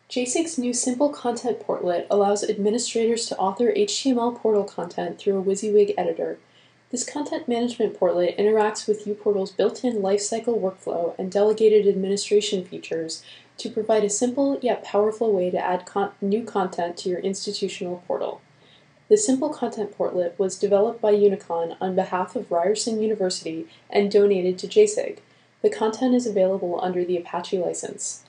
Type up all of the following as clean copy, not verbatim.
Jasig's new Simple Content Portlet allows administrators to author HTML portal content through a WYSIWYG editor. This content management portlet interacts with uportal's built-in lifecycle workflow and delegated administration features to provide a simple yet powerful way to add new content to your institutional portal. The Simple Content Portlet was developed by Unicon on behalf of Ryerson University and donated to Jasig. The content is available under the Apache license.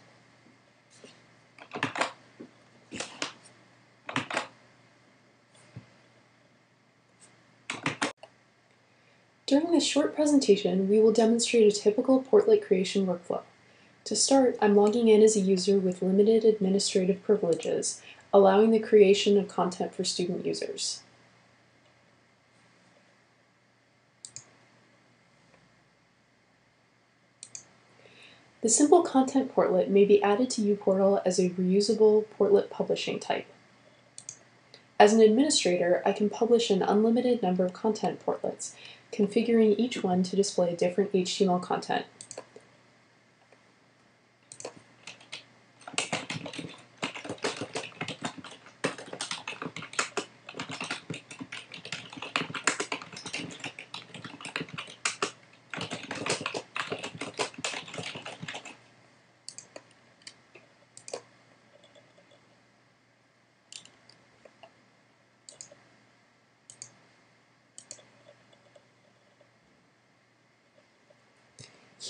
During this short presentation, we will demonstrate a typical portlet creation workflow. To start, I'm logging in as a user with limited administrative privileges, allowing the creation of content for student users. The Simple Content Portlet may be added to uportal as a reusable portlet publishing type. As an administrator, I can publish an unlimited number of content portlets, configuring each one to display different HTML content.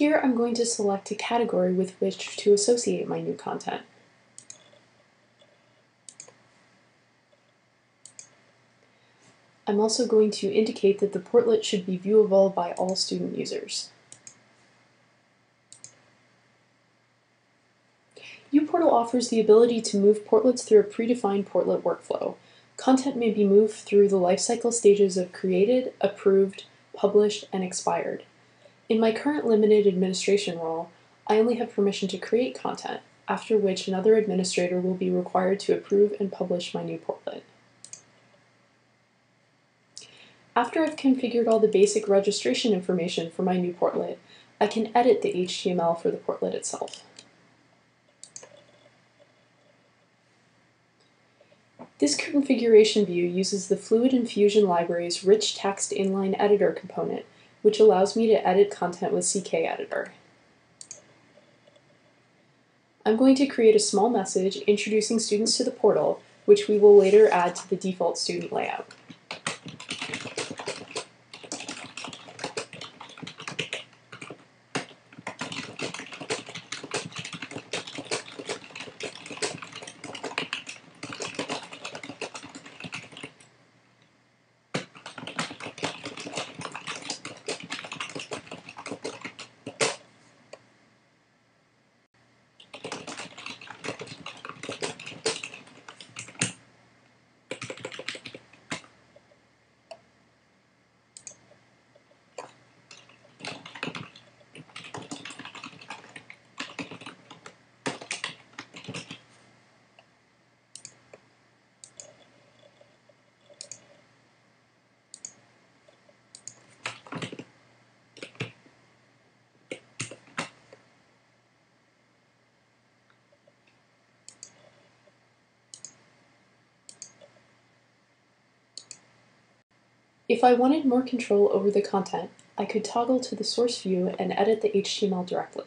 Here I'm going to select a category with which to associate my new content. I'm also going to indicate that the portlet should be viewable by all student users. uportal offers the ability to move portlets through a predefined portlet workflow. Content may be moved through the lifecycle stages of created, approved, published, and expired. In my current limited administration role, I only have permission to create content, after which another administrator will be required to approve and publish my new portlet. After I've configured all the basic registration information for my new portlet, I can edit the HTML for the portlet itself. This configuration view uses the Fluid Infusion Library's Rich Text Inline Editor component, which allows me to edit content with CK Editor. I'm going to create a small message introducing students to the portal, which we will later add to the default student layout. If I wanted more control over the content, I could toggle to the source view and edit the HTML directly.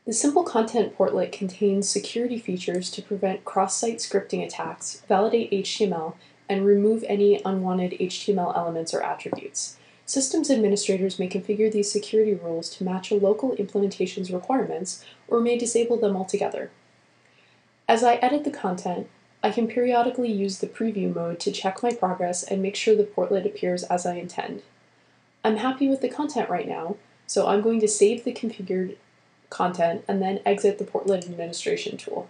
The Simple Content Portlet contains security features to prevent cross-site scripting attacks, validate HTML, and remove any unwanted HTML elements or attributes. Systems administrators may configure these security rules to match a local implementation's requirements, or may disable them altogether. As I edit the content, I can periodically use the preview mode to check my progress and make sure the portlet appears as I intend. I'm happy with the content right now, so I'm going to save the configured content and then exit the portlet administration tool.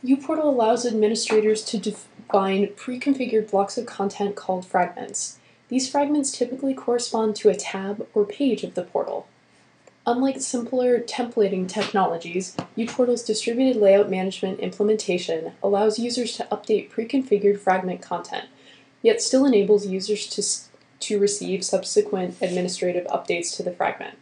uportal allows administrators to define pre-configured blocks of content called fragments. These fragments typically correspond to a tab or page of the portal. Unlike simpler templating technologies, uportal's distributed layout management implementation allows users to update pre-configured fragment content, yet still enables users to to receive subsequent administrative updates to the fragment.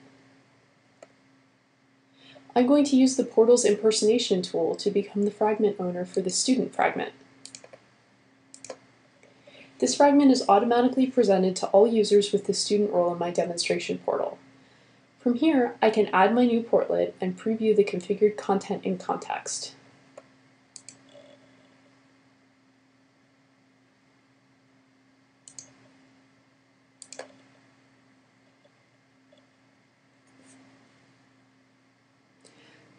I'm going to use the portal's impersonation tool to become the fragment owner for the student fragment. This fragment is automatically presented to all users with the student role in my demonstration portal. From here, I can add my new portlet and preview the configured content in context.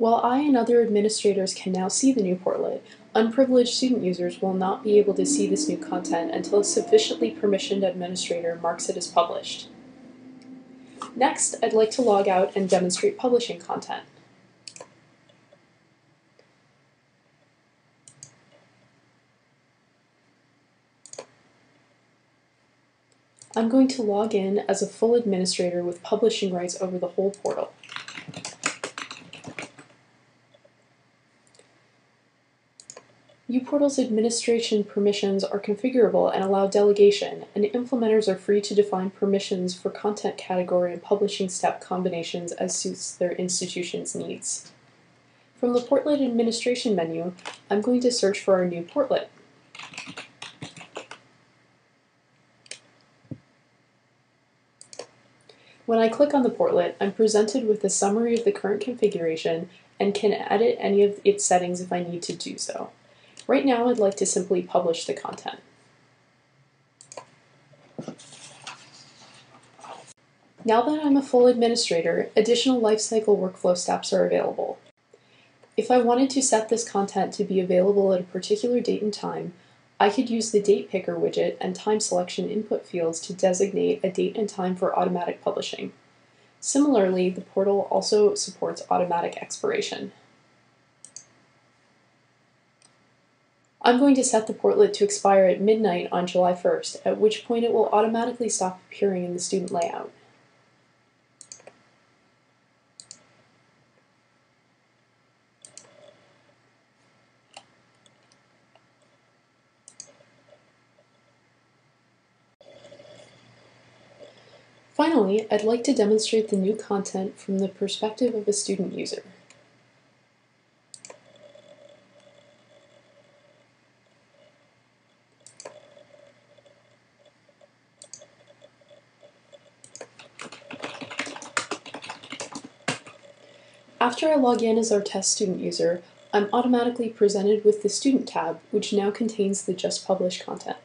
While I and other administrators can now see the new portlet, unprivileged student users will not be able to see this new content until a sufficiently permissioned administrator marks it as published. Next, I'd like to log out and demonstrate publishing content. I'm going to log in as a full administrator with publishing rights over the whole portal. uportal's administration permissions are configurable and allow delegation, and implementers are free to define permissions for content category and publishing step combinations as suits their institution's needs. From the Portlet administration menu, I'm going to search for our new portlet. When I click on the portlet, I'm presented with a summary of the current configuration and can edit any of its settings if I need to do so. Right now, I'd like to simply publish the content. Now that I'm a full administrator, additional lifecycle workflow steps are available. If I wanted to set this content to be available at a particular date and time, I could use the Date Picker widget and time selection input fields to designate a date and time for automatic publishing. Similarly, the portal also supports automatic expiration. I'm going to set the portlet to expire at midnight on July 1st, at which point it will automatically stop appearing in the student layout. Finally, I'd like to demonstrate the new content from the perspective of a student user. After I log in as our test student user, I'm automatically presented with the Student tab, which now contains the just published content.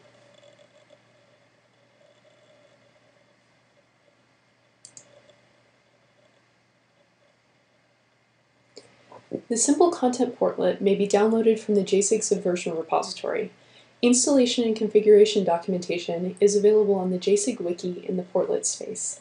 The simple content portlet may be downloaded from the Jasig Subversion repository. Installation and configuration documentation is available on the Jasig wiki in the portlet space.